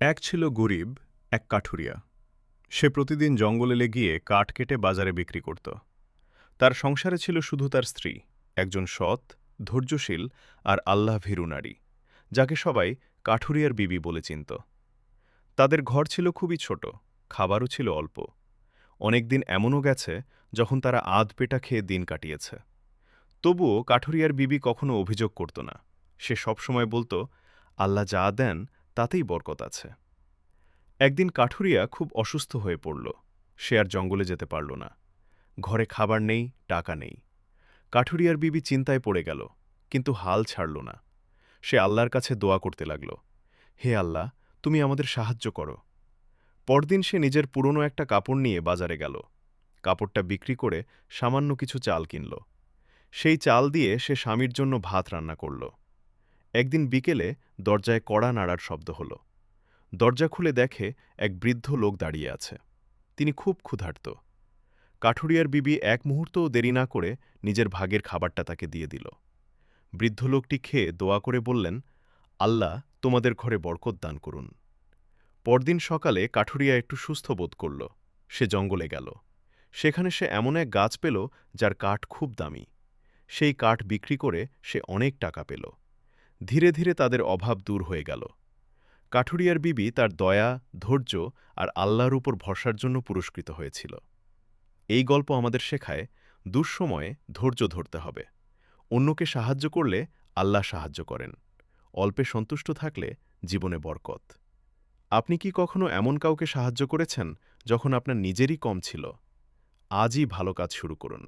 এক ছিল গরিব এক কাঠুরিয়া। সে প্রতিদিন জঙ্গলে গিয়ে কাঠ কেটে বাজারে বিক্রি করত। তার সংসারে ছিল শুধু তার স্ত্রী, একজন সৎ, ধৈর্যশীল আর আল্লাহ ভীরু নারী, যাকে সবাই কাঠুরিয়ার বিবি বলে চিনত। তাদের ঘর ছিল খুবই ছোট, খাবারও ছিল অল্প। অনেকদিন এমনও গেছে যখন তারা আধ পেটা খেয়ে দিন কাটিয়েছে। তবুও কাঠুরিয়ার বিবি কখনো অভিযোগ করত না। সে সবসময় বলত, আল্লাহ যা দেন তাতেই বরকত আছে। একদিন কাঠুরিয়া খুব অসুস্থ হয়ে পড়ল। সে আর জঙ্গলে যেতে পারল না। ঘরে খাবার নেই, টাকা নেই। কাঠুরিয়ার বিবি চিন্তায় পড়ে গেল, কিন্তু হাল ছাড়ল না। সে আল্লাহর কাছে দোয়া করতে লাগল, হে আল্লাহ, তুমি আমাদের সাহায্য করো। পরদিন সে নিজের পুরনো একটা কাপড় নিয়ে বাজারে গেল। কাপড়টা বিক্রি করে সামান্য কিছু চাল কিনল। সেই চাল দিয়ে সে স্বামীর জন্য ভাত রান্না করল। একদিন বিকেলে দরজায় কড়া নাড়ার শব্দ হল। দরজা খুলে দেখে এক বৃদ্ধ লোক দাঁড়িয়ে আছে। তিনি খুব ক্ষুধার্ত। কাঠুরিয়ার বিবি এক মুহূর্তও দেরি না করে নিজের ভাগের খাবারটা তাকে দিয়ে দিল। বৃদ্ধ লোকটি খেয়ে দোয়া করে বললেন, আল্লাহ তোমাদের ঘরে বরকত দান করুন। পরদিন সকালে কাঠুরিয়া একটু সুস্থ বোধ করল। সে জঙ্গলে গেল। সেখানে সে এমন এক গাছ পেল যার কাঠ খুব দামি। সেই কাঠ বিক্রি করে সে অনেক টাকা পেল। ধীরে ধীরে তাদের অভাব দূর হয়ে গেল। কাঠুরিয়ার বিবি তার দয়া, ধৈর্য আর আল্লাহর উপর ভরসার জন্য পুরস্কৃত হয়েছিল। এই গল্প আমাদের শেখায়, দুঃসময়ে ধৈর্য ধরতে হবে। অন্যকে সাহায্য করলে আল্লাহ সাহায্য করেন। অল্পে সন্তুষ্ট থাকলে জীবনে বরকত। আপনি কি কখনো এমন কাউকে সাহায্য করেছেন যখন আপনার নিজেরই কম ছিল? আজই ভালো কাজ শুরু করুন।